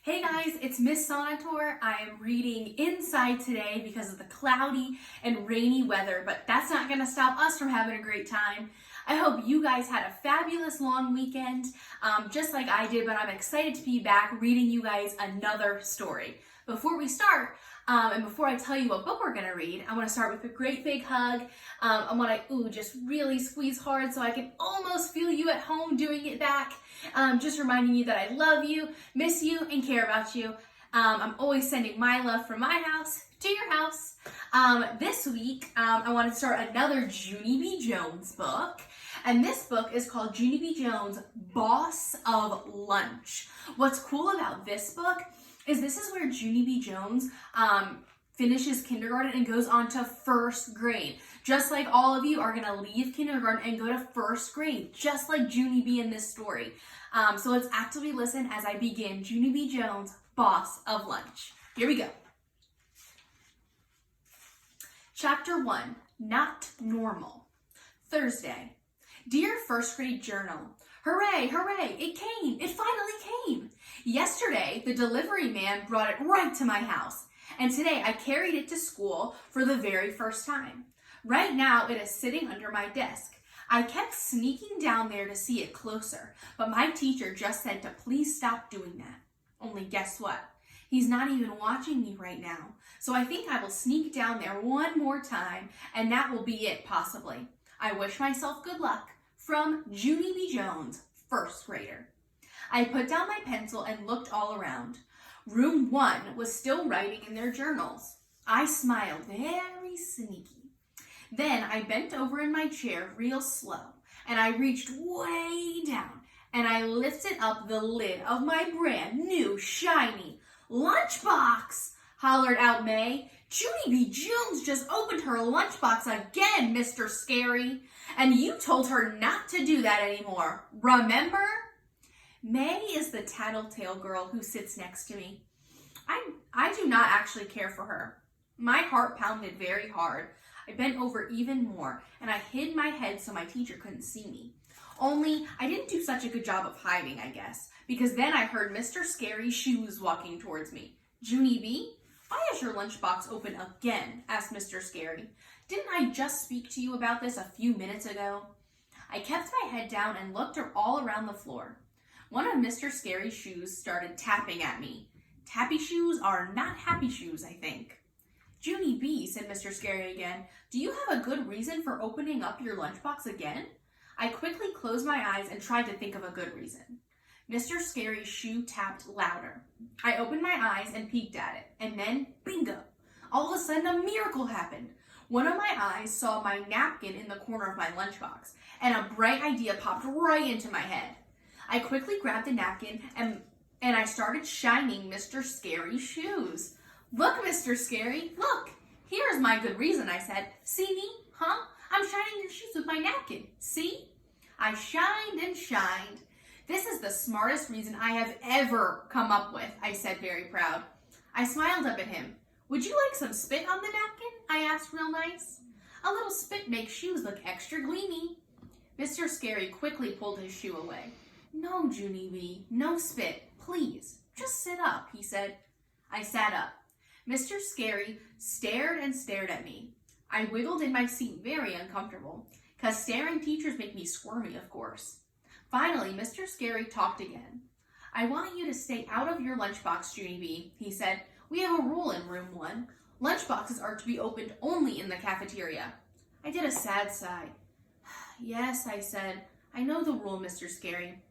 Hey guys, it's Miss Sonatore. I am reading inside today because of the cloudy and rainy weather, but that's not going to stop us from having a great time. I hope you guys had a fabulous long weekend, just like I did, but I'm excited to be back reading you guys another story. Before we start, and before I tell you what book we're going to read, I want to start with a great big hug. I want to just really squeeze hard so I can almost feel you at home doing it back. Just reminding you that I love you, miss you, and care about you. I'm always sending my love from my house to your house. This week, I want to start another Junie B. Jones book. And this book is called Junie B. Jones, Boss of Lunch. What's cool about this book is this is where Junie B. Jones finishes kindergarten and goes on to first grade. Just like all of you are going to leave kindergarten and go to first grade, just like Junie B. in this story. So let's actively listen as I begin Junie B. Jones, Boss of Lunch. Here we go. Chapter 1, Not Normal. Thursday. Dear First Grade Journal, hooray, hooray, it came, it finally came. Yesterday, the delivery man brought it right to my house, and today I carried it to school for the very first time. Right now, it is sitting under my desk. I kept sneaking down there to see it closer, but my teacher just said to please stop doing that. Only guess what? He's not even watching me right now, so I think I will sneak down there one more time, and that will be it possibly. I wish myself good luck. From Junie B. Jones, first grader. I put down my pencil and looked all around. Room 1 was still writing in their journals. I smiled very sneaky. Then I bent over in my chair real slow, and I reached way down, and I lifted up the lid of my brand new, shiny lunchbox, hollered out May. Junie B. Jones just opened her lunchbox again, Mr. Scary. And you told her not to do that anymore, remember? May is the tattletale girl who sits next to me. I do not actually care for her. My heart pounded very hard. I bent over even more, and I hid my head so my teacher couldn't see me. Only, I didn't do such a good job of hiding, I guess, because then I heard Mr. Scary's shoes walking towards me. Junie B., why is your lunchbox open again? Asked Mr. Scary. Didn't I just speak to you about this a few minutes ago? I kept my head down and looked all around the floor. One of Mr. Scary's shoes started tapping at me. Tappy shoes are not happy shoes, I think. Junie B., said Mr. Scary again, do you have a good reason for opening up your lunchbox again? I quickly closed my eyes and tried to think of a good reason. Mr. Scary's shoe tapped louder. I opened my eyes and peeked at it, and then, bingo! All of a sudden, a miracle happened. One of my eyes saw my napkin in the corner of my lunchbox, and a bright idea popped right into my head. I quickly grabbed the napkin, and I started shining Mr. Scary's shoes. Look, Mr. Scary, look! Here's my good reason, I said. See me, huh? I'm shining your shoes with my napkin. See? I shined and shined. This is the smartest reason I have ever come up with, I said very proud. I smiled up at him. Would you like some spit on the napkin? I asked real nice. A little spit makes shoes look extra gleamy. Mr. Scary quickly pulled his shoe away. No, Junie B., no spit, please. Just sit up, he said. I sat up. Mr. Scary stared and stared at me. I wiggled in my seat very uncomfortable, 'cause staring teachers make me squirmy, of course. Finally, Mr. Scary talked again. I want you to stay out of your lunchbox, Junie B., he said. We have a rule in room 1. Lunchboxes are to be opened only in the cafeteria. I did a sad sigh. Yes, I said, I know the rule, Mr. Scary,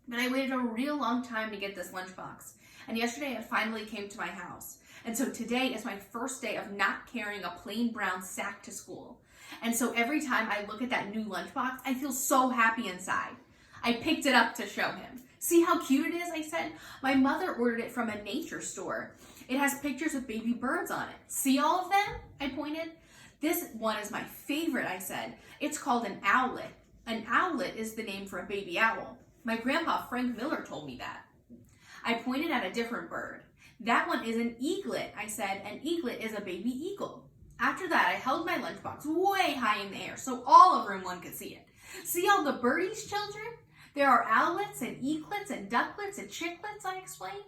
but I waited a real long time to get this lunchbox, and yesterday it finally came to my house. And so today is my first day of not carrying a plain brown sack to school. And so every time I look at that new lunchbox, I feel so happy inside. I picked it up to show him. See how cute it is, I said. My mother ordered it from a nature store. It has pictures of baby birds on it. See all of them? I pointed. This one is my favorite, I said. It's called an owlet. An owlet is the name for a baby owl. My grandpa Frank Miller told me that. I pointed at a different bird. That one is an eaglet, I said. An eaglet is a baby eagle. After that, I held my lunchbox way high in the air so all of room 1 could see it. See all the birdies, children? There are owlets and eaglets and ducklets and chicklets, I explained.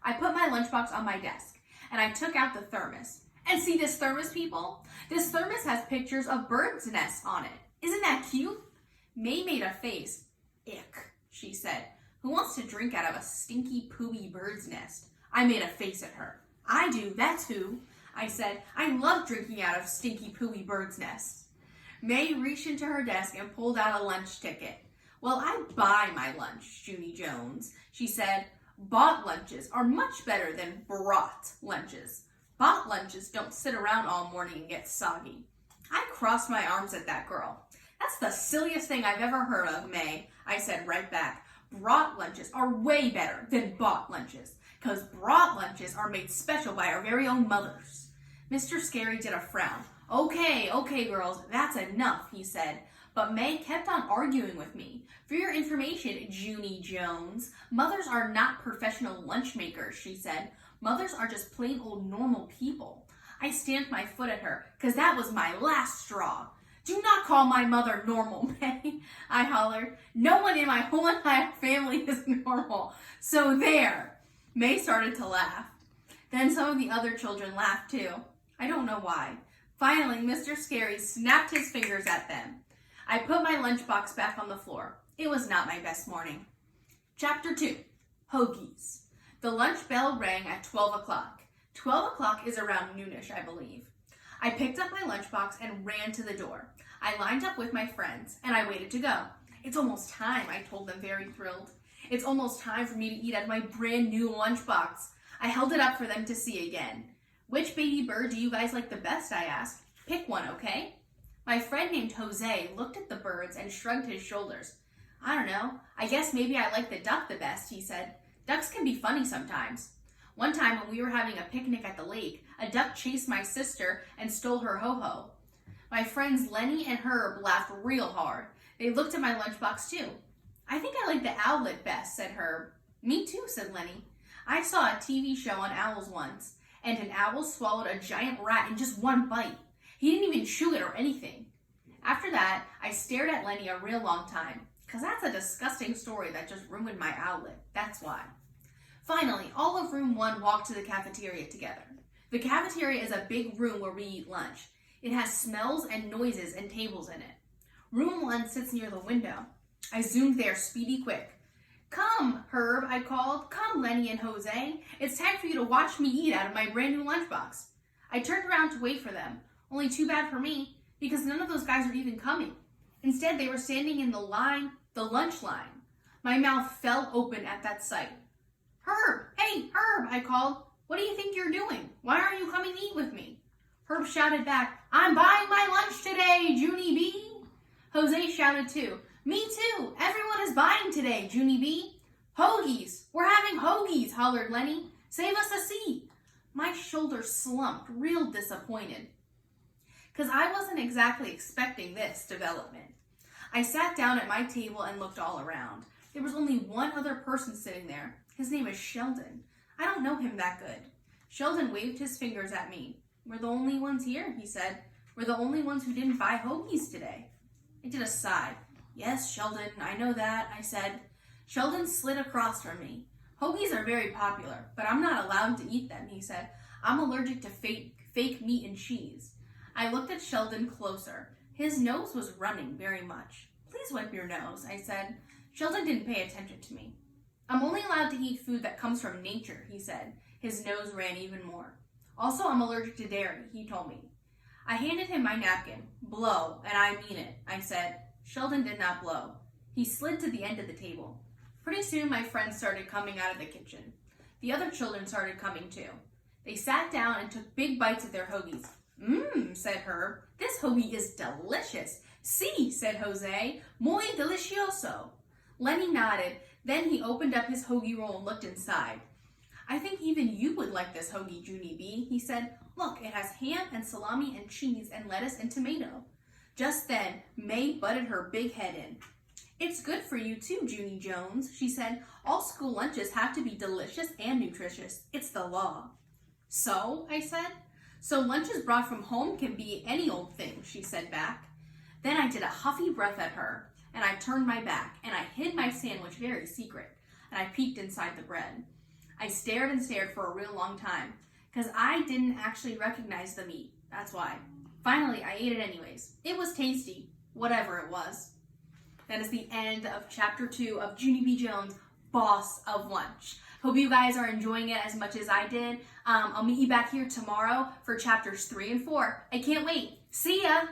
I put my lunchbox on my desk, and I took out the thermos. And see this thermos, people? This thermos has pictures of birds' nests on it. Isn't that cute? May made a face. Ick, she said. Who wants to drink out of a stinky, pooey bird's nest? I made a face at her. I do, that's who. I said, I love drinking out of stinky, pooey bird's nests. May reached into her desk and pulled out a lunch ticket. Well, I buy my lunch, Junie Jones. She said, bought lunches are much better than brought lunches. Bought lunches don't sit around all morning and get soggy. I crossed my arms at that girl. That's the silliest thing I've ever heard of, May, I said right back. Brought lunches are way better than bought lunches, because brought lunches are made special by our very own mothers. Mr. Scary did a frown. Okay, girls, that's enough, he said. But May kept on arguing with me. For your information, Junie Jones, mothers are not professional lunch makers, she said. Mothers are just plain old normal people. I stamped my foot at her, because that was my last straw. Do not call my mother normal, May, I hollered. No one in my whole entire family is normal. So there. May started to laugh. Then some of the other children laughed too. I don't know why. Finally, Mr. Scary snapped his fingers at them. I put my lunchbox back on the floor. It was not my best morning. Chapter 2. Hoagies. The lunch bell rang at 12 o'clock. 12 o'clock is around noonish, I believe. I picked up my lunchbox and ran to the door. I lined up with my friends, and I waited to go. It's almost time, I told them, very thrilled. It's almost time for me to eat out of my brand new lunchbox. I held it up for them to see again. Which baby bird do you guys like the best, I asked. Pick one, okay? My friend named Jose looked at the birds and shrugged his shoulders. I don't know. I guess maybe I like the duck the best, he said. Ducks can be funny sometimes. One time when we were having a picnic at the lake, a duck chased my sister and stole her ho-ho. My friends Lenny and Herb laughed real hard. They looked at my lunchbox too. I think I like the owlet best, said Herb. Me too, said Lenny. I saw a TV show on owls once, and an owl swallowed a giant rat in just one bite. He didn't even chew it or anything. After that, I stared at Lenny a real long time, because that's a disgusting story that just ruined my owlet. That's why. Finally, all of room 1 walked to the cafeteria together. The cafeteria is a big room where we eat lunch. It has smells and noises and tables in it. Room 1 sits near the window. I zoomed there speedy quick. Come, Herb, I called. Come, Lenny and Jose. It's time for you to watch me eat out of my brand new lunchbox. I turned around to wait for them. Only too bad for me, because none of those guys were even coming. Instead, they were standing in the lunch line. My mouth fell open at that sight. Herb! Hey, Herb, I called. What do you think you're doing? Why aren't you coming to eat with me? Herb shouted back, I'm buying my lunch today, Junie B. Jose shouted too, me too. Everyone is buying today, Junie B. Hoagies! We're having hoagies, hollered Lenny. Save us a seat. My shoulders slumped, real disappointed, because I wasn't exactly expecting this development. I sat down at my table and looked all around. There was only one other person sitting there. His name is Sheldon. I don't know him that good. Sheldon waved his fingers at me. We're the only ones here, he said. We're the only ones who didn't buy hoagies today. I did a sigh. Yes, Sheldon, I know that, I said. Sheldon slid across from me. Hoagies are very popular, but I'm not allowed to eat them, he said. I'm allergic to fake meat and cheese. I looked at Sheldon closer. His nose was running very much. Please wipe your nose, I said. Sheldon didn't pay attention to me. I'm only allowed to eat food that comes from nature, he said. His nose ran even more. Also, I'm allergic to dairy, he told me. I handed him my napkin. Blow, and I mean it, I said. Sheldon did not blow. He slid to the end of the table. Pretty soon, my friends started coming out of the kitchen. The other children started coming too. They sat down and took big bites of their hoagies. Said Herb. This hoagie is delicious. Sí, said Jose. Muy delicioso. Lenny nodded. Then he opened up his hoagie roll and looked inside. I think even you would like this hoagie, Junie B, he said. Look, it has ham and salami and cheese and lettuce and tomato. Just then, May butted her big head in. It's good for you too, Junie Jones, she said. All school lunches have to be delicious and nutritious. It's the law. So, I said. So lunches brought from home can be any old thing, she said back. Then I did a huffy breath at her, and I turned my back, and I hid my sandwich very secret, and I peeked inside the bread. I stared and stared for a real long time because I didn't actually recognize the meat. That's why. Finally, I ate it anyways. It was tasty, whatever it was. That is the end of chapter 2 of Junie B. Jones' Boss of Lunch. Hope you guys are enjoying it as much as I did. I'll meet you back here tomorrow for chapters 3 and 4. I can't wait. See ya!